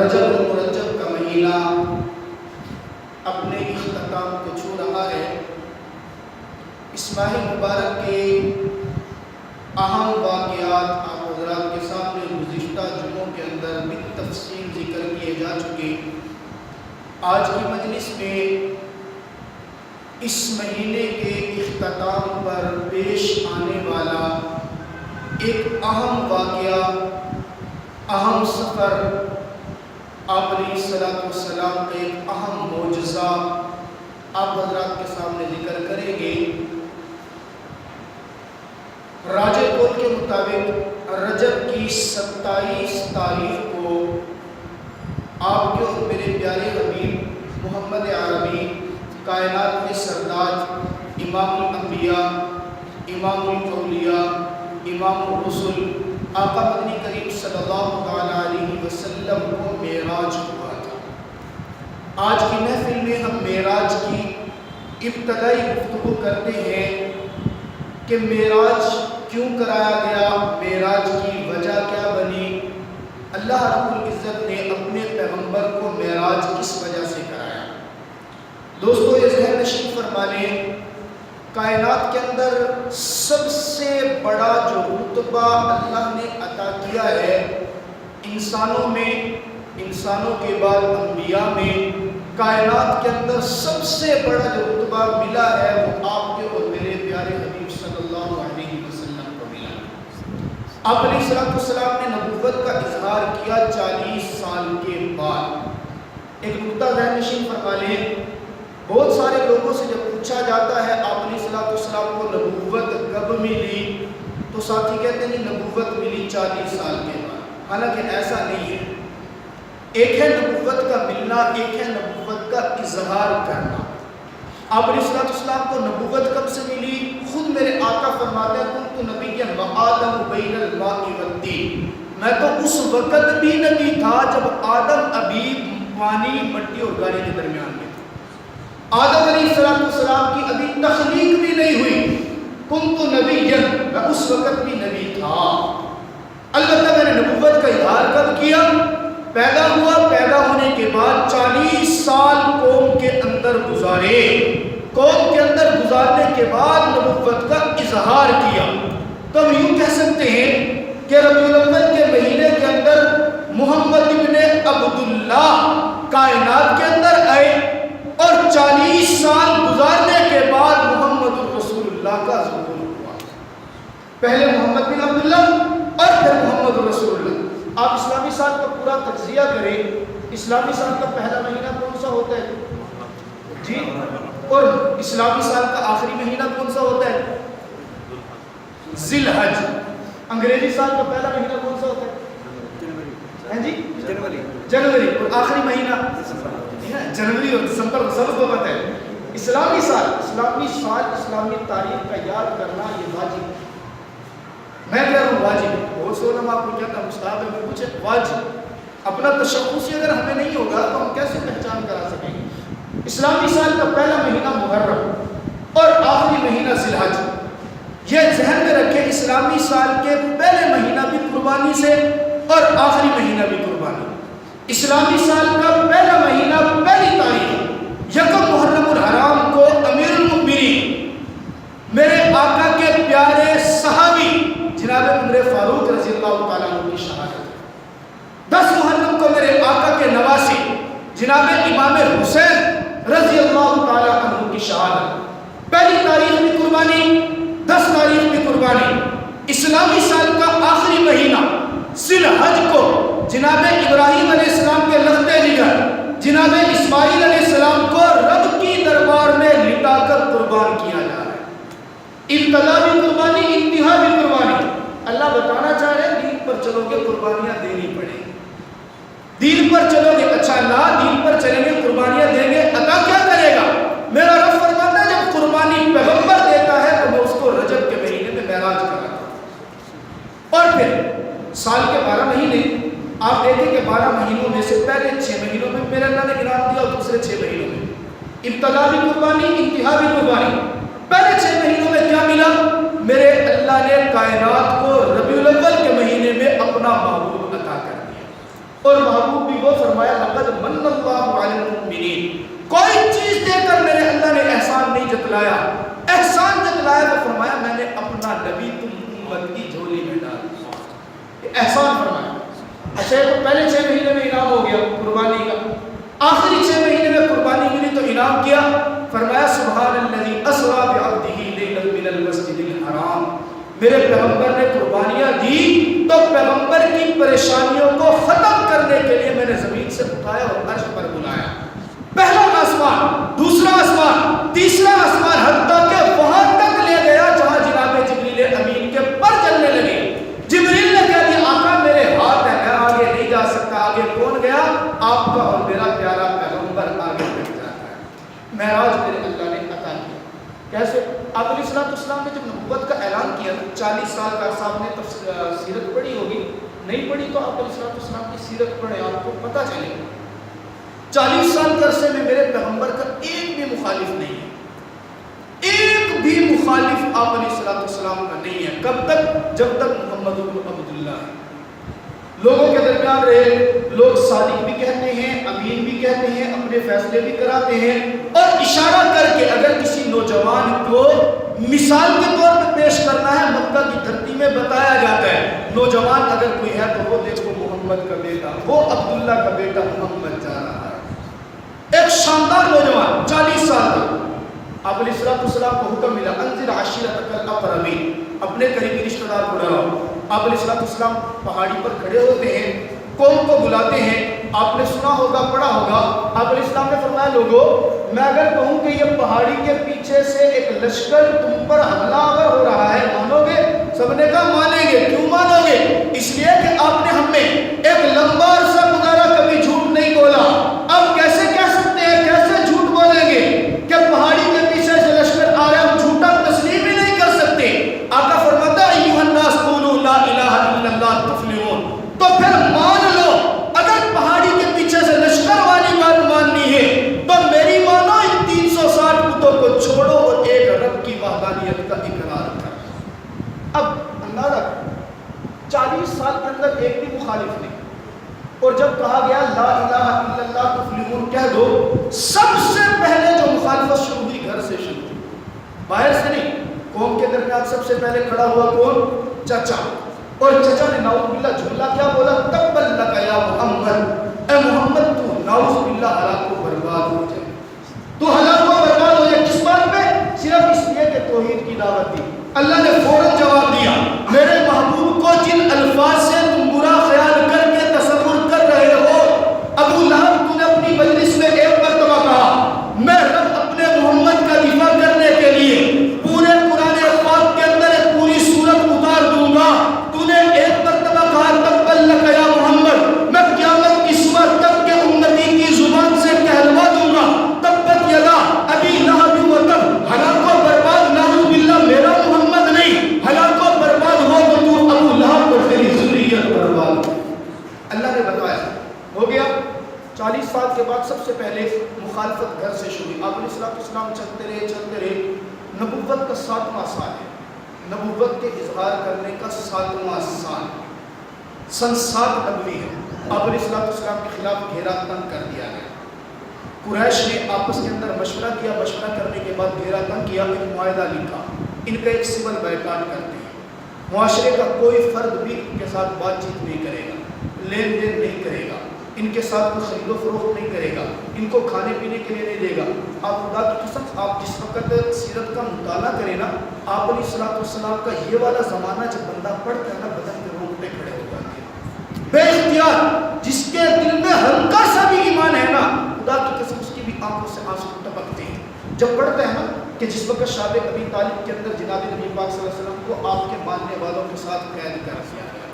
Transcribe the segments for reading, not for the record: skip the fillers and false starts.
رجب المرجب کا مہینہ اپنے اختتام کو چھو رہا ہے۔ اس ماہ مبارک کے اہم واقعات آپ حضرات کے سامنے گزشتہ جمعوں کے اندر بالتفصیل ذکر کیے جا چکے۔ آج کی مجلس میں اس مہینے کے اختتام پر پیش آنے والا ایک اہم واقعہ، اہم سفر، آپ علیہ السلام کا ایک اہم معجزہ آپ حضرات کے سامنے ذکر کریں گے۔ راجہ قول کے مطابق رجب کی 27 تاریخ کو آپ کے اور میرے پیارے حبیب محمد عربی، کائنات کے سردار، امام الانبیاء، امام الاولیاء، امام الرسل، آقا مدنی کریم صلی اللہ علیہ وسلم کو معراج ہوا تھا۔ آج کی محفل میں ہم معراج کی ابتدائی گفتگو کرتے ہیں کہ معراج کیوں کرایا گیا، معراج کی وجہ کیا بنی، اللہ رب العزت نے اپنے پیغمبر کو معراج کس وجہ سے کرایا۔ دوستو یہ ذہن نشین فرما لیں، کائنات کے اندر سب سے بڑا جو رتبہ اللہ نے عطا کیا ہے انسانوں میں، انسانوں کے بعد انبیاء میں، کائنات کے اندر سب سے بڑا جو رتبہ ملا ہے وہ آپ کے اور میرے پیارے حبیب صلی اللہ علیہ وسلم کو ملا۔ آپ علیہ السلام نے نبوت کا اظہار کیا 40 سال کے بعد۔ ایک نقطہ ذہن نشین فرما لیں، بہت سارے لوگوں سے جب پوچھا جاتا ہے آپ علیہ السلام کو نبوت کب ملی، تو ساتھی کہتے ہیں نبوت ملی 40 سال کے بعد، حالانکہ ایسا نہیں ہے۔ ایک ہے نبوت کا ملنا، ایک ہے نبوت کا اظہار کرنا۔ آپ علیہ السلام کو نبوت کب سے ملی؟ خود میرے آقا فرماتے ہیں کنت نبیًا وآدم بین الماء والطین، میں تو اس وقت بھی نبی تھا جب آدم ابھی پانی، مٹی اور گارے کے درمیان میں تھا۔ آدم علیہ السلام کی ابھی تخلیق بھی نہیں ہوئی، کنت نبیًا، میں اس وقت بھی نبی تھا۔ البتہ میں نے نبوت کا اظہار کب کیا؟ پیدا ہوا، پیدا ہونے کے بعد 40 سال قوم کے اندر گزارے، قوم کے اندر گزارنے کے بعد نبوت کا اظہار کیا۔ تو ہم یوں کہہ سکتے ہیں کہ ربیع الاول کے مہینے کے اندر محمد ابن عبداللہ کائنات کے اندر آئے، اور 40 سال گزارنے کے بعد محمد الرسول اللہ کا ظہور ہوا۔ پہلے محمد بن عبداللہ اور پھر محمد الرسول اللہ۔ آپ اسلامی سال کا پورا تجزیہ کریں، اسلامی سال کا پہلا مہینہ کون سا ہوتا ہے جی؟ اور اسلامی سال کا آخری مہینہ کون سا ہوتا ہے؟ ذی الحج۔ انگریزی سال کا پہلا مہینہ کون سا ہوتا ہے جی؟ جنوری۔ اور آخری مہینہ جنوری اور دسمبر، سب کو پتہ ہے۔ اسلامی سال، اسلامی تاریخ کا یاد کرنا یہ واجب ہے۔ میں کہہ رہا ہوں واجب ہے، بہت سے علماء آپ کو کہتا ہے مستحب ہے، میں پوچھے واجب۔ اپنا تشخصی اگر ہمیں نہیں ہوگا تو ہم کیسے پہچان کرا سکیں گے؟ اسلامی سال کا پہلا مہینہ محرم اور آخری مہینہ ذی الحج۔ یہ ذہن میں رکھیں، اسلامی سال کے پہلے مہینہ بھی قربانی سے اور آخری مہینہ بھی قربانی۔ اسلامی سال کا پہلا مہینہ پہلی تاریخ یکم محرم الحرام کو امیر المؤمنین میرے آقا کے پیارے صحابی جناب عمر فاروق رضی اللہ تعالیٰ عنہ کی شہادت۔ 10 محرم کو میرے آقا کے نواسی جناب امام حسین رضی اللہ تعالیٰ عنہ کی شہادت۔ پہلی تاریخ بھی قربانی، 10 تاریخ بھی قربانی۔ اسلامی سال کا آخری مہینہ ذی الحج کو جناب ابراہیم علیہ السلام کے لختے جگر جناب اسماعیل علیہ السلام کو رب کی دربار میں لٹا کر قربان کیا جا رہا ہے۔ ابتدا بھی قربانی، انتہا بھی قربانی۔ اللہ بتانا چاہ رہے ہیں دین پر چلو گے قربانیاں دینی پڑیں گی، دین پر چلو گے، اچھا اللہ دین پر چلیں گے قربانیاں دیں گے، عطا کیا کرے گا؟ میرا رب فرماتا ہے جب قربانی پیغمبر دیتا ہے تو میں اس کو رجب کے مہینے میں معراج کراتا ہوں۔ اور پھر سال کے 12 مہینے آپ دیکھیں کہ 12 مہینوں میں سے پہلے 6 مہینوں میں میرے اللہ نے انعام دیا اور دوسرے 6 مہینوں میں ابتدا بھی قربانی، انتہا بھی قربانی۔ پہلے 6 مہینوں میں کیا ملا؟ میرے اللہ نے کائنات کو ربیع الاول کے مہینے میں اپنا معبود عطا کر دیا، اور محبوب بھی وہ فرمایا لقد من اللہ علی المؤمنین، کوئی چیز دے کر میرے اللہ نے احسان نہیں جتلایا، احسان جتلایا تو فرمایا میں نے اپنا نبی تم امت کی جھولی میں ڈال دیا، احسان فرمایا۔ اچھا تو پہلے 6 مہینے میں انعام ہو گیا قربانی کا، آخری 6 مہینے میں قربانی ملی تو انعام کیا، فرمایا سبحان الذی اسریٰ بعبدہ لیلا من المسجد الحرام، میرے پیغمبر نے قربانیاں دی تو پیغمبر کی پریشانیوں کو ختم کرنے کے لیے میں نے زمین سے اٹھایا اور عرش پر بلایا، پہلا آسمان، دوسرا آسمان، تیسرا آسمان، حتیٰ کہ وہاں تک لے گیا جہاں جناب جبریل امین کے پر چلنے لگے، جبریل نے کہا دیا آقا میرے ہاتھ ہے میں آگے نہیں جا سکتا، آگے کون گیا؟ آپ کا اور میرا پیارا پیغمبر آگے بڑھ جاتا ہے۔ معراج میرے اللہ نے عطا کیا، کیسے؟ آپ علیہ السلام نے جب نبوت کا اعلان کیا 40 سال کا، صاحب نے سیرت پڑھی ہوگی، نہیں پڑھی تو آپ علیہ السلام کی سیرت پڑھیں آپ کو پتہ چلے گا۔ 40 سال کے عرصے میں میرے پیغمبر کا ایک بھی مخالف نہیں ہے، ایک بھی مخالف آپ علیہ السلام کا نہیں ہے، کب تک؟ جب تک محمد بن عبداللہ ہے، لوگوں کے درمیان رہے، لوگ صادق بھی کہتے ہیں، امین بھی کہتے ہیں، اپنے فیصلے بھی کراتے ہیں، اور اشارہ کر کے اگر کسی نوجوان کو مثال کے طور پر پیش کرنا ہے مکہ کی دھرتی میں بتایا جاتا ہے، نوجوان اگر کوئی ہے تو وہ دیکھو محمد کا بیٹا، وہ عبداللہ کا بیٹا محمد جا رہا ہے، ایک شاندار نوجوان 40 سال کا۔ آپ علیہ السلام کو حکم ملا انذر عشیرتک الاقربین، اپنے قریبی رشتہ دار کو ڈراؤ۔ آپ علیہ السلام پہاڑی پر کھڑے ہوتے ہیں، قوم کو بلاتے ہیں، آپ نے سنا ہوگا پڑھا ہوگا، آپ علیہ السلام نے فرمایا لوگوں میں اگر کہوں کہ یہ پہاڑی کے پیچھے سے ایک لشکر تم پر حملہ آور ہو رہا ہے مانو گے؟ سب نے کہا مانیں گے۔ کیوں مانو گے؟ اس لیے کہ آپ نے ہم میں ایک لمبا عرصہ گزارا کبھی جھوٹ نہیں بولا، اب کیسے کہہ سکتے ہیں، کیسے جھوٹ بولیں گے کہ پہاڑی کے پیچھے سے لشکر آ رہا ہے، ہم جھوٹا تسلیم ہی نہیں کر سکتے۔ آقا فرماتا ہے ایھا الناس قولوا لا الہ الا اللہ تفلحون، تو پھر مان لو اگر پہاڑی کے پیچھے سے لشکر والی بات ماننی ہے تو میری مانو، ان 360 بتوں کو چھوڑو اور ایک رب کی وحدانیت کا اقرار کر۔ اب اندازہ 40 سال کے اندر ایک بھی مخالف نہیں، اور جب کہا گیا لا الہ الا اللہ تفلحون کہہ دو، سب سے پہلے جو مخالفت شروع ہوئی گھر سے شروع ہوئی، باہر سے نہیں، قوم کے درمیان سب سے پہلے کھڑا ہوا کون؟ چچا، اور چچا نے نعوذ باللہ جھولا کیا بولا؟ تبا لک یا محمد، اے محمد تو نعوذ باللہ ہلاک و برباد ہو جائے، تو ہلاک و برباد ہو جائے۔ کس بات پہ؟ صرف اس لیے کہ توحید کی دعوت دی۔ اللہ نے فوراً جواب دیا میرے محبوب کو جن الفاظ سے تم برا خیال کر کے تصور کر رہے ہو، ابو لہب تو نے اپنی مجلس میں ایک مرتبہ کہا میں رب اپنے محمد کا دفاع کرنے کے لیے پورے قرآن پاک کے اندر ایک پوری سورت اتار دوں گا، تو نے ایک مرتبہ کہا تبا لک یا محمد، میں قیامت کی صبح تک کے امتی کی زبان سے کہلوا دوں گا تبت یدا ابی لہب و تب، ہلاک و برباد نعوذ باللہ میرا محمد نہیں، ہلاک و برباد ہو تو ابو لہب اور تیری ذریت برباد۔ اللہ نے بتایا ہو گیا۔ 40 سال کے بعد سب سے پہلے مخالفت گھر سے شروع ہوئی۔ آپ علیہ السلام چلتے رہے، نبوت کا 7واں سال ہے، نبوت کے اظہار کرنے کا 7واں سال، سن 7 نبوی ہے۔ آپ علیہ السلام کے خلاف گھیرا تنگ کر دیا گیا، قریش نے آپس کے اندر مشورہ کیا، مشورہ کرنے کے بعد گھیرا تنگ کیا، ایک معاہدہ لکھا، ان کا ایک سول بائیکاٹ کرتے ہیں، معاشرے کا کوئی فرد بھی ان کے ساتھ بات چیت نہیں کرے گا، لین دین نہیں کرے گا، ان کے ساتھ کوئی خرید و فروخت نہیں کرے گا، ان کو کھانے پینے کے لیے نہیں دے گا۔ آپ خدا کی قسم آپ جس وقت سیرت کا مطالعہ کریں نا، آپ علیہ السلام کا یہ والا زمانہ جب بندہ پڑھتا ہے نا بدن کے رونگٹے کھڑے ہو جاتے ہیں، بے اختیار جس کے دل میں ہلکا سا بھی ایمان ہے نا، خدا کی قسم اس کی بھی آنکھوں سے آنسو ٹپکتے ہیں جب پڑھتا ہے نا کہ جس وقت شاب ابی طالب کے اندر جناب نبی پاک صلی اللہ علیہ وسلم کو آپ کے ماننے والوں کے ساتھ قید کر دیا گیا،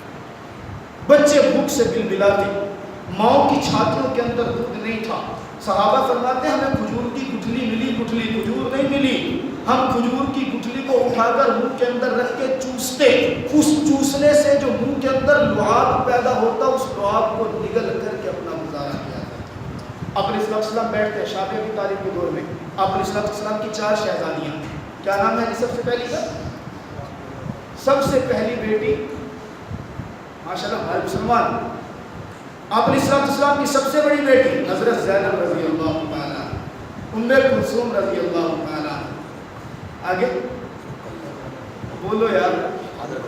بچے بھوک سے بلبلاتے، ماؤں کی چھاتیوں کے اندر دودھ نہیں تھا، صحابہ فرماتے ہیں ہمیں کھجور کی گٹھلی ملی، گٹھلی کھجور نہیں ملی، ہم کھجور کی گٹھلی کو اٹھا کر منہ کے اندر رکھ کے چوستے، اس چوسنے سے جو منہ کے اندر لعاب پیدا ہوتا اس لعاب کو نگل کر کے اپنا گزارا کیا کرتے۔ آپ علیہ السلام بیٹھتے ہیں شاب ابی طالب کے دور میں، آپ علیہ السلام کی 4 شہزادیاں، کیا نام ہے سب سے پہلی کا؟ سب سے پہلی بیٹی ماشاءاللہ بھائی مسلمان آپ علیہ السلام کی سب سے بڑی بیٹی حضرت زینب رضی اللہ تعالیٰ، ام کلثوم رضی اللہ تعالیٰ. آگے بولو یار،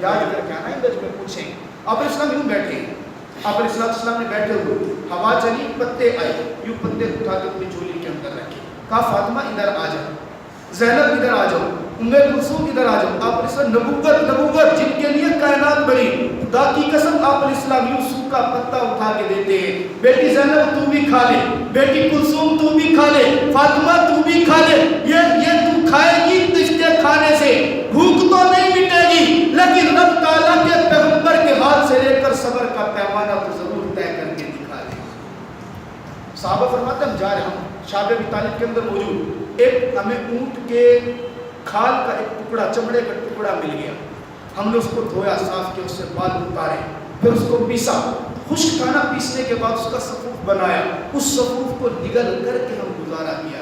یاد کر کے آنا ادھر میں پوچھیں. آپ علیہ السلام یوں بیٹھے ہیں، آپ علیہ السلام نے بیٹھے ہوئے، ہوا چلی، پتے آئے، یوں پتے اٹھا کے اپنی جھولی کے اندر رکھے، کہا فاطمہ ادھر آ جاؤ، زینب ادھر آ جاؤ، ام کلثوم ادھر آ جاؤ. آپ علیہ السلام نبوت جن کے لیے کائنات بنی، خدا کی قسم آپ علیہ السلام یوں سوکھا پتا اٹھا کے دیتے ہیں، بیٹی زینب تو بھی کھا لے، بیٹی کلثوم تو بھی کھا لے، فاطمہ تو بھی کھا لے. یہ تو کھائے گی تو اس کے کھانے سے بھوک تو نہیں مٹے گی، لیکن رب تعالیٰ کے پیغمبر کے ہاتھ سے لے کر صبر کا پیمانہ تو ضرور طے کر کے دکھا دے. صحابہ فرماتے ہیں ہم جا رہے ہیں، شعب ابی طالب کے اندر موجود ایک ہمیں اونٹ کے کھال کا ایک ٹکڑا، چمڑے کا ٹکڑا مل گیا، ہم نے اس کو دھویا، صاف کیا، اس سے بال اتارے، پھر اس کو پیسا، خشک کھانا پیسنے کے بعد اس کا صفوف بنایا، اس صفوف کو نگل کر کے ہم گزارا کیا.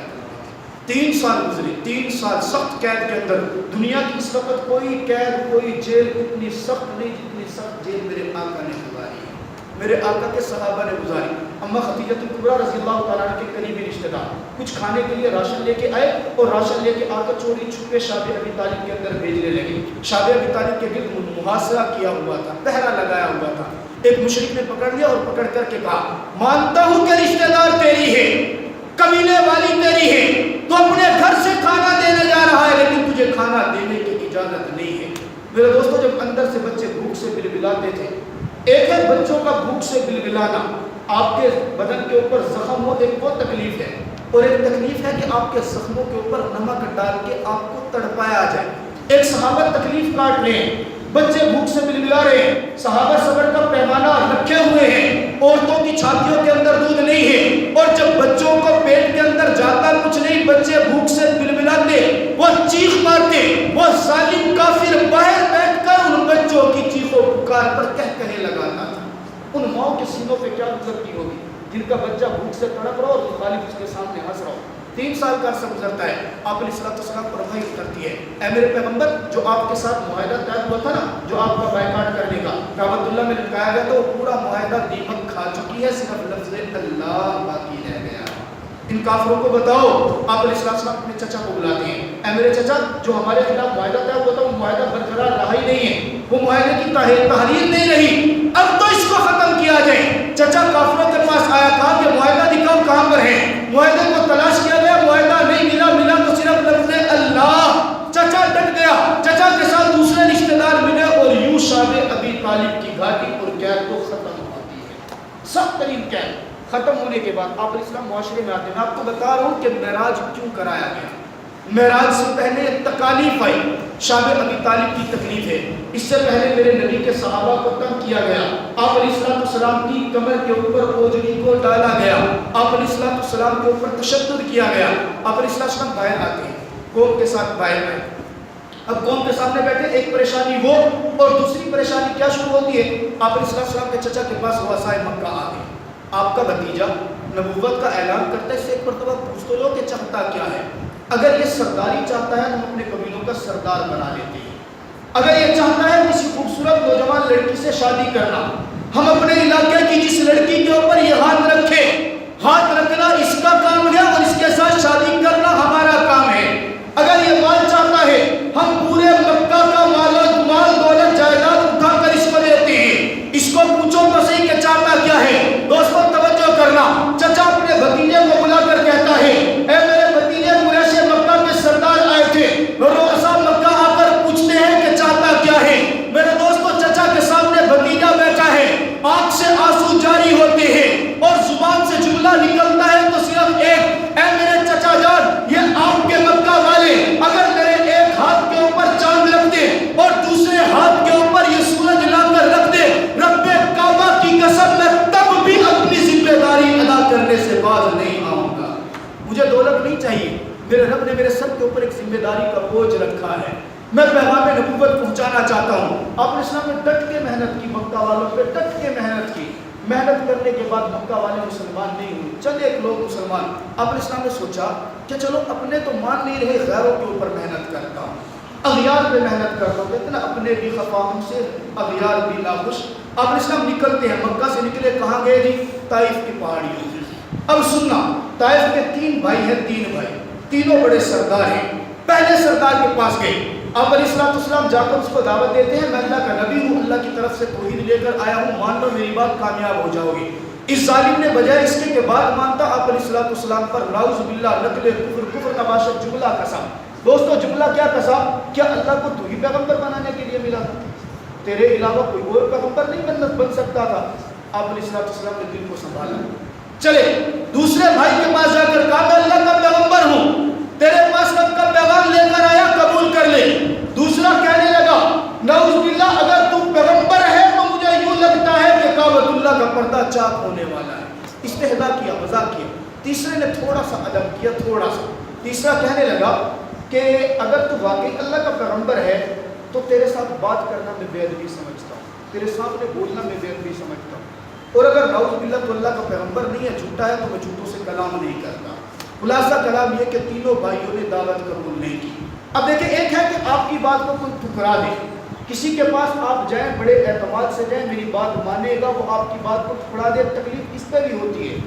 3 سال گزرے، 3 سال سخت قید کے اندر. دنیا کی اس وقت کوئی قید، کوئی جیل اتنی سخت نہیں جتنی سخت جیل میرے آقا نے گزاری ہے، میرے آقا کے صحابہ نے گزاری. اما خدیجہ کبریٰ رضی اللہ تعالیٰ عنہ کے قریبی رشتہ دار کچھ کھانے کے لیے راشن لے کے آئے اور راشن لے کے آ کر چوری چھپے شعب ابی طالب کے اندر بھیجنے لگے. شعب ابی طالب کے گرد محاصرہ کیا ہوا تھا، پہرا لگایا ہوا تھا. ایک مشرک نے پکڑ لیا اور پکڑ کر کے کہا مانتا ہوں کہ رشتہ دار تیری ہے، کمینے والی تیری ہے، تو اپنے گھر سے کھانا دینے جا رہا ہے لیکن تجھے کھانا دینے کی اجازت نہیں ہے. میرے دوستو جب اندر سے بچے بھوک سے بلبلاتے تھے، ایک ہے بچوں کا بھوک سے بلبلانا، آپ کے بدن کے اوپر زخم ہو، ایک وہ تکلیف ہے، اور ایک تکلیف ہے کہ آپ کے زخموں کے اوپر نمک ڈال کے آپ کو تڑپایا جائے. ایک صحابہ تکلیف کاٹ رہے ہیں، بچے بھوک سے بلبلا رہے ہیں، صحابہ صبر کا پیمانہ رکھے ہوئے ہیں، عورتوں کی چھاتیوں کے اندر دودھ نہیں ہے، اور جب بچوں کو پیٹ کے اندر جاتا کچھ نہیں، بچے بھوک سے بلبلاتے، وہ چیخ مارتے، وہ ظالم کافر باہر بیٹھ کر ان بچوں کی چیخوں پکار پر کہے لگاتا تھا. ان ماؤں کے سینوں پہ کیا گزرتی ہوگی جن کا بچہ بھوک سے تڑپ رہا اور مخالف اس کے سامنے ہنس رہا ہو. 3 سال کا عرصہ گزرتا ہے، آپ علیہ السلام پر وحی اترتی ہے، اے میرے پیغمبر جو آپ کے ساتھ معاہدہ طے ہوا تھا نا، جو آپ کا بائیکاٹ کرنے کا کعبۃ اللہ میں لٹکایا گیا تو وہ پورا معاہدہ دیمک کھا چکی ہے، صرف لفظ اللہ باقی رہ گیا. ان کافروں کو بتاؤ. آپ علیہ السلام اپنے چچا کو بلاتے ہیں، اے میرے چچا جو ہمارے خلاف معاہدہ طے ہوا تھا وہ معاہدہ برقرار رہا ہی نہیں ہے، وہ معاہدے کی تحریر نہیں رہی، اب تو اس کو ختم کیا جائے. چچا کافروں کے پاس آیا، کہا کہ معاہدہ دکھاؤ کہاں پر ہے. معاہدے کو تلاش کیا گیا، معاہدہ نہیں ملا تو صرف لفظ اللہ. چچا ڈٹ گیا، چچا کے ساتھ دوسرے رشتہ دار ملے اور یوں شعب ابی طالب کی گھاٹی اور قید تو ختم ہوتی ہے. سخت ترین قید ختم ہونے کے بعد آپ علیہ السلام معاشرے میں آتے ہیں. میں آپ کو بتا رہا ہوں کہ معراج کیوں کرایا گیا. معراج سے پہلے تکالیف آئی، شعب ابی طالب کی تکلیف ہے. اس سے پہلے میرے نبی کے صحابہ کو تنگ کیا گیا، آپ علیہ السلام کی کمر کے اوپر اوجڑی کو ڈالا گیا، آپ علیہ السلام کے اوپر تشدد کیا گیا. آپ علیہ السلام باہر آتے ہیں، قوم کے ساتھ باہر آئے. اب قوم کے سامنے بیٹھے، ایک پریشانی وہ اور دوسری پریشانی کیا شروع ہوتی ہے. آپ علیہ السلام کے چچا کے پاس وسائے مکہ آ گئے. آپ کا بھتیجا نبوت کا اعلان کرتا ہے، اس سے ایک مرتبہ پوچھ تو لو کہ چاہتا کیا ہے. اگر یہ سرداری چاہتا ہے تو ہم اپنے قبیلوں کا سردار بنا لیتے ہیں. اگر یہ چاہتا ہے کسی خوبصورت نوجوان لڑکی سے شادی کرنا، ہم اپنے علاقے کی جس لڑکی کے اوپر یہ ہاتھ رکھے، ہاتھ رکھنا اس کا کام ہے اور اس کے ساتھ شادی کرنا ہمارا کام ہے. اگر یہ مال چاہتا ہے ہم پورے مکہ کا مال دولت جائیداد اٹھا کر اس کو دیتے ہیں. اس کو پوچھو تو صحیح کہ چاہتا کیا ہے. دوستوں توجہ کرنا، چچا اپنے بھتیجے کو بلا کر کہتا ہے اے میرے بھتیجے، قریش مکہ کے سردار آئے تھے، رؤساء مکہ آ کر پوچھتے ہیں کہ چاہتا کیا ہے. میرے دوستوں چچا کے سامنے بھتیجا بیٹھا ہے، آنکھ سے آنسو جاری ہوتے ہیں اور زبان سے جملہ نکلتا ہے تو صرف ایک، اے میرے چچا جان، یہ آپ کے مکہ والے اگر میرے ایک ہاتھ کے اوپر چاند رکھ دے اور دوسرے ہاتھ کے اوپر یہ سورج لا کر رکھ دے، رب کعبہ کی قسم میں تب بھی اپنی ذمہ داری ادا کرنے سے باز نہیں آؤں گا. مجھے دولت نہیں چاہیے، میرے رب نے میرے سر کے اوپر ایک ذمہ داری کا بوجھ رکھا ہے، میں پیغام نبوت پہنچانا چاہتا ہوں. آپ نے اسلام میں ڈٹ کے محنت کی، مکہ والوں پہ ڈٹ کے محنت کی. محنت کرنے کے بعد مکہ والے مسلمان نہیں ہوئے، چند ایک لوگ مسلمان. آپ نے اسلام نے سوچا کہ چلو اپنے تو مان نہیں رہے، غیروں کے اوپر محنت کرتا ہوں، اغیار پہ محنت کرتا ہوں. کہتے نا اپنے بھی خفا ہم سے اغیار بھی ناخوش، آپ علیہ السلام نکلتے ہیں، مکہ سے نکلے کہاں گئے جی؟ طائف کی پہاڑیوں سے۔ اب سننا، طائف کے 3 بھائی ہیں، 3 بھائی، تینوں بڑے سردار ہیں۔ پہلے سردار کے پاس گئے، آپ علیہ السلام جا کر اس کو دعوت دیتے ہیں، میں اللہ کا نبی ہوں، اللہ کی طرف سے توحید لے کر آیا ہوں، مان لو میری بات، کامیاب ہو جاؤ گی۔ اس ظالم نے بجائے اس کے بعد مانتا، آپ علیہ السلام پر نعوذ باللہ نقل کفر کا باشد جملہ کسا۔ دوستو جملہ کیا کسا؟ کیا اللہ کو تو ہی پیغمبر بنانے کے لیے ملا تھا؟ تیرے علاوہ کوئی اور پیغمبر نہیں بن سکتا تھا۔ آپ علیہ السلام نے دل کو سنبھالا، چلے دوسرے بھائی کے پاس جا کر کہا میں اللہ کا پیغمبر ہوں، تیرے پاس رب کا پیغام لے کر آیا، قبول کر لے۔ دوسرا کہنے لگا نعوذ باللہ اگر تو پیغمبر ہے تو مجھے یوں لگتا ہے کہ کعبۃ اللہ کا پردہ چاک ہونے والا ہے۔ استہزاء کیا، مذاق کیا۔ تیسرے نے تھوڑا سا ادب کیا، تھوڑا سا۔ تیسرا کہنے لگا کہ اگر تو واقعی اللہ کا پیغمبر ہے تو تیرے ساتھ بات کرنا میں بے ادبی سمجھتا ہوں، تیرے سامنے بولنا میں بے ادبی سمجھتا ہوں، اور اگر نعوذ باللہ تو اللہ کا پیغمبر نہیں ہے، جھوٹا ہے، تو میں جھوٹوں سے کلام نہیں کرتا۔ خلاصہ کلام یہ کہ تینوں بھائیوں نے دعوت قبول نہیں کی۔ اب دیکھیں، ایک ہے کہ آپ کی بات کو کوئی ٹھکرا دے، کسی کے پاس آپ جائیں، بڑے اعتماد سے جائیں، میری بات مانے گا، وہ آپ کی بات کو ٹھکرا دے، تکلیف اس پہ بھی ہوتی ہے،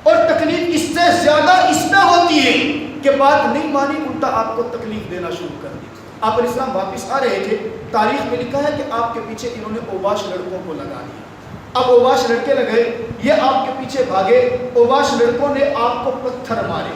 اور تکلیف اس سے زیادہ اس پہ ہوتی ہے کہ بات نہیں مانی، الٹا آپ کو تکلیف دینا شروع کر دی۔ آپ علیہ السلام واپس آ رہے تھے، تاریخ میں لکھا ہے کہ آپ کے پیچھے انہوں نے اوباش لڑکوں کو لگا دیا۔ اب اوباش لڑکے لگے، یہ آپ کے پیچھے بھاگے، اوباش لڑکوں نے آپ کو پتھر مارے،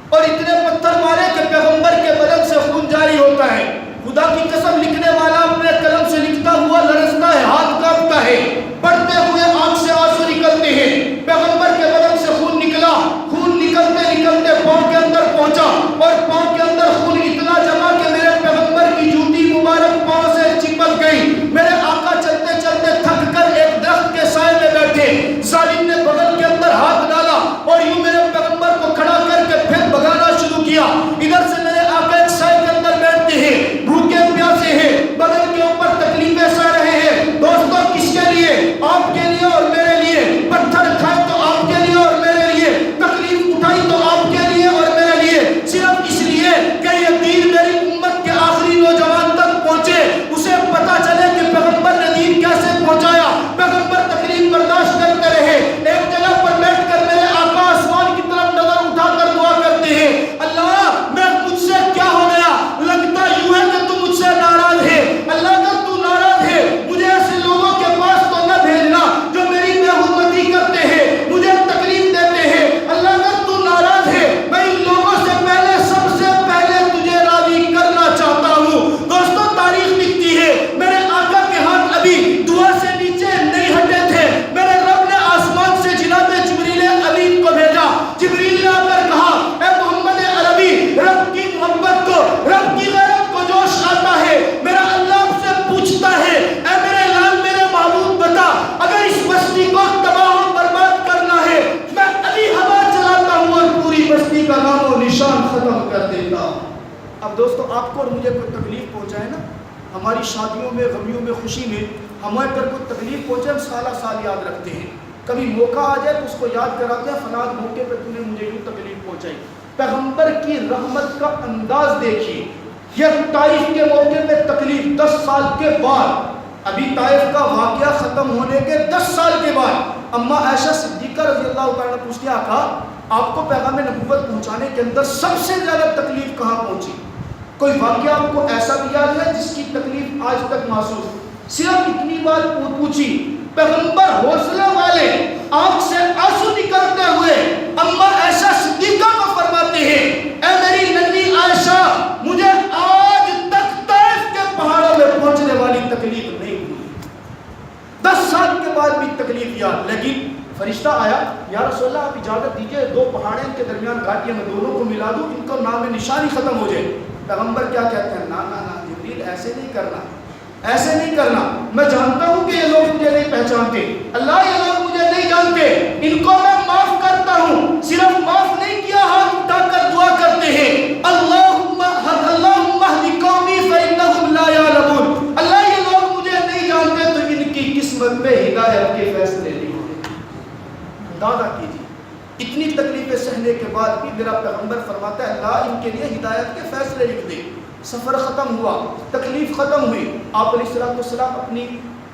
اور اتنے پتھر مارے کہ پیغمبر کے بدن سے خون جاری ہوتا ہے۔ خدا کی قسم، لکھنے والا اپنے قلم سے لکھتا ہوا لرزتا ہے، ہاتھ کانپتا ہے، بڑھتے ہوئے آنکھ سے آنسو نکلتے ہیں۔ پیغمبر کے بدن سے خون نکلا، خون نکلتے نکلتے پاؤں کے اندر پہنچا، اور پاؤں کے اندر خون اتنا جمع کہ میرے پیغمبر کی جوتی مبارک پاؤں سے چپک گئی۔ میرے آقا چلتے چلتے تھک کر ایک درخت کے سائے میں بیٹھے، ظالم نے بغل کے اندر ہاتھ ڈالا اور یوں میرے پیغمبر کو کھڑا کر کے پھر بھگانا شروع کیا۔ ادھر سے میرے آقا ایک سائے کے اندر بیٹھتے ہیں، بھوکے پیاسے ہیں، بدن کے اوپر تکلیفیں سہ رہے ہیں۔ دوستوں کس کے لیے؟ آپ کے لیے اور میرے لیے۔ پتھر کھائے تو آپ کے لیے اور میرے لیے، تکلیف اٹھائی تو آپ کے لیے اور میرے لیے، صرف اس لیے کہ یہ دین میری امت کے آخری نوجوان تک پہنچے، اسے پتا چلے کہ پیغمبر نے دین کیسے پہنچایا۔ پیغمبر تکلیف برداشت کرتے رہے، ایک جگہ پر بیٹھ کر میرے آقا آسمان کی طرف نظر اٹھا کر دعا کرتے ہیں، اللہ میں مجھ سے کیا ہو گیا؟ لگتا یوں ہے کہ تو مجھ سے ناراض ہے۔ اللہ اگر تو ناراض ہے مجھے ایسے لوگوں کے پاس تو نہ بھیجنا جو میری بے حرمتی کرتے ہیں، مجھے تکلیف دیتے ہیں۔ اللہ اگر تو ناراض ہے میں ان لوگوں سے پہلے، سب سے پہلے تجھے راضی کرنا چاہتا ہوں۔ دوستوں تاریخ لکھتی ہے میرے آقا کے ہاتھ ابھی دعا سے نیچے نہیں ہٹے تھے، میرے رب نے آسمان سے جناب جبریل امین کو بھیجا۔ جبریل نے آ کر کہا اے محمد عربی، رب کی محبت کو، رب کی غیرت کو جوش آتا ہے، میرا اللہ آپ سے پوچھتا ہے اے میرے لال، میرے محبوب بتا، اگر اس بستی کو تباہ و برباد کرنا ہے میں ابھی ہوا چلاتا ہوں اور پوری بستی کا نام و نشان ختم کر دیتا ہوں۔ اب دوستو آپ کو اور مجھے کوئی تکلیف پہنچائے نا، ہماری شادیوں میں، غمیوں میں، خوشی میں ہمارے پر کوئی تکلیف پہنچے، ہم سالہ سال یاد رکھتے ہیں، کبھی موقع آ جائے تو اس کو یاد کراتے ہیں، فلاں موقع پہ تم نے مجھے یوں تکلیف پہنچائی۔ پیغمبر کی رحمت کا انداز دیکھیے، یہ طائف کے موقع پہ تکلیف 10 سال کے بعد، ابھی طائف کا واقعہ ختم ہونے کے 10 سال کے بعد اماں عائشہ صدیقہ رضی اللہ تعالیٰ نے پوچھتے ہیں آقا آپ کو پیغام نبوت پہنچانے کے اندر سب سے زیادہ تکلیف کہاں پہنچی؟ کوئی واقعہ آپ کو ایسا بھی یاد ہے جس کی تکلیف آج تک محسوس؟ صرف اتنی بات پوچھی، پیغمبر حوصلے والے آنکھ سے آنسو نکلتے ہوئے اماں عائشہ صدیقہ کو فرماتے ہیں اے میری ننھی عائشہ، مجھے آج تک طائف کے پہاڑوں میں پہنچنے والی تکلیف نہیں ہوئی، 10 سال کے بعد بھی تکلیف یاد۔ لیکن فرشتہ آیا، یا رسول اللہ آپ اجازت دیجئے، 2 پہاڑیں ان کے درمیان گھاٹیاں میں دونوں کو ملا دوں، ان کو نام نشانی ختم ہو جائے۔ پیغمبر کیا کہتے ہیں؟ نا نا نا جبریل، ایسے نہیں کرنا، ایسے نہیں کرنا، میں جانتا ہوں کہ یہ لوگ مجھے نہیں پہچانتے، اللہ یہ لوگ مجھے نہیں جانتے، ان کو میں معاف کرتا ہوں۔ صرف معاف نہیں کیا، ہاتھ اٹھا کر دعا کرتے ہیں اللہم اہد قومی فإنہم لا یعلمون، اللہ یہ لوگ مجھے نہیں جانتے تو ان کی قسمت میں ہدایت کے فیصلے نہیں ہوتے۔ اندازہ کیجیے اتنی تکلیفیں سہنے کے بعد بھی میرا پیغمبر فرماتا ہے اللہ ان کے لیے ہدایت کے فیصلے لکھ دے۔ سفر ختم ہوا، تکلیف ختم ہوئی، آپ علیہ السلام اپنی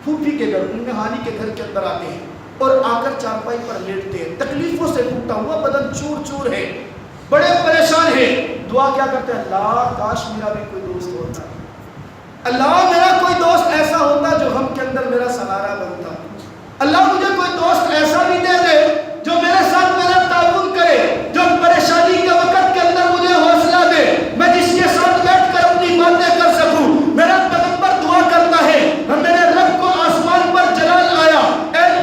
پھوپھی کے گھر ام ہانی کے گھر کے اندر آتے ہیں اور آ کر چارپائی پر لیٹتے ہیں، تکلیفوں سے ٹوٹا ہوا بدن چور چور ہے، بڑے پریشان ہیں، دعا کیا کرتے ہیں؟ اللہ کاش میرا بھی کوئی دوست ہوتا، اللہ میرا کوئی دوست ایسا ہوتا جو ہم کے اندر میرا سہارا بنتا، اللہ مجھے کوئی دوست ایسا بھی دے دے جو میرے ساتھ میرا تعاون کرے، جو پریشانی کے وقت کے اندر مجھے حوصلہ دے، میں جس کے ساتھ بیٹھ کر اپنی باتیں کر سکوں۔ میرا پیغمبر دعا کرتا ہے، میرے رب کو آسمان پر جلال آیا،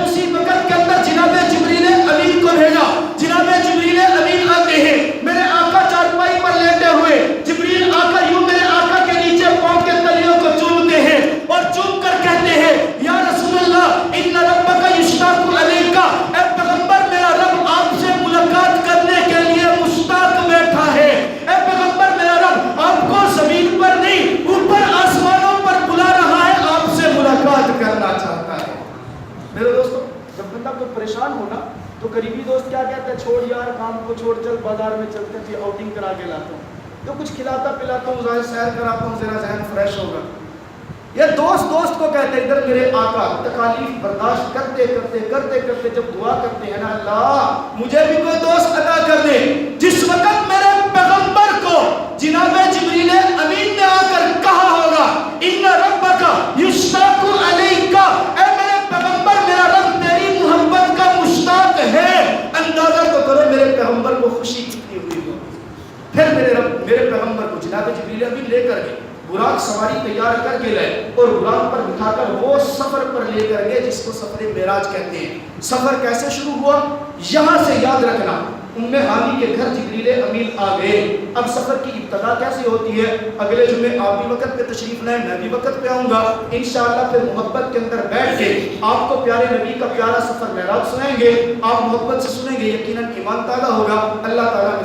اسی وقت کے اندر جناب جبریل امین کو بھیجا، جناب جبریل امین آتے ہیں، میرے آقا چارپائی پر لیٹے ہوئے، جبریل آ کر یوں میرے آقا کے نیچے پاؤں کے تلیوں کو چومتے ہیں اور چوم کر کہتے ہیں یا رسول اللہ ان ربک یشتاق الیک، اے پیغمبر میرا رب آپ سے ملاقات کرنے کے لیے مشتاق بیٹھا ہے، اے پیغمبر میرا رب آپ کو زمین پر نہیں اوپر آسمانوں پر بلا رہا ہے، آپ سے ملاقات کرنا چاہتا ہے۔ میرے دوستو جب بندہ کوئی پریشان ہونا تو قریبی دوست کیا کہتا ہے؟ چھوڑ یار کام کو چھوڑ، چل بازار میں چلتے ہیں، آؤٹنگ کرا کے لاتا ہوں، تو کچھ کھلاتا پلاتا ہوں، ظاہر سیر کراتا ہوں، ذرا ذہن فریش ہوگا۔ یہ دوست دوست کو کہتے ہیں ادھر میرے آقا تکالیف برداشت کرتے کرتے کرتے کرتے جب دعا کرتے ہیں نا اللہ مجھے بھی کوئی دوست عطا کر دے، جس وقت میرے پیغمبر کو جناب جبریل امین نے آ کر کہا ہوگا ان ربک یشتاق الیک، اے میرے پیغمبر میرا رب تیری محبت کا مشتاق ہے، اندازہ تو کرو میرے پیغمبر کو خوشی کتنی ہوئی ہوگی۔ پھر میرے پیغمبر کو جناب جبریل امین لے کر گئے، براق سواری تیار کر کے لائے اور براق پر بٹھا کر وہ سفر پر لے کر گئے جس کو سفر معراج کہتے ہیں۔ سفر کیسے شروع ہوا؟ یہاں سے یاد رکھنا، ام ہانی کے گھر جبریل امین آ گئے۔ اب سفر کی ابتدا کیسے ہوتی ہے؟ اگلے جمعے آپ بھی وقت پہ تشریف لائیں، میں بھی وقت پہ آؤں گا انشاءاللہ، پھر محبت کے اندر بیٹھ کے آپ کو پیارے نبی کا پیارا سفر معراج سنائیں گے، آپ محبت سے سنیں گے، یقیناً ایمان تازہ ہوگا۔ اللہ تعالیٰ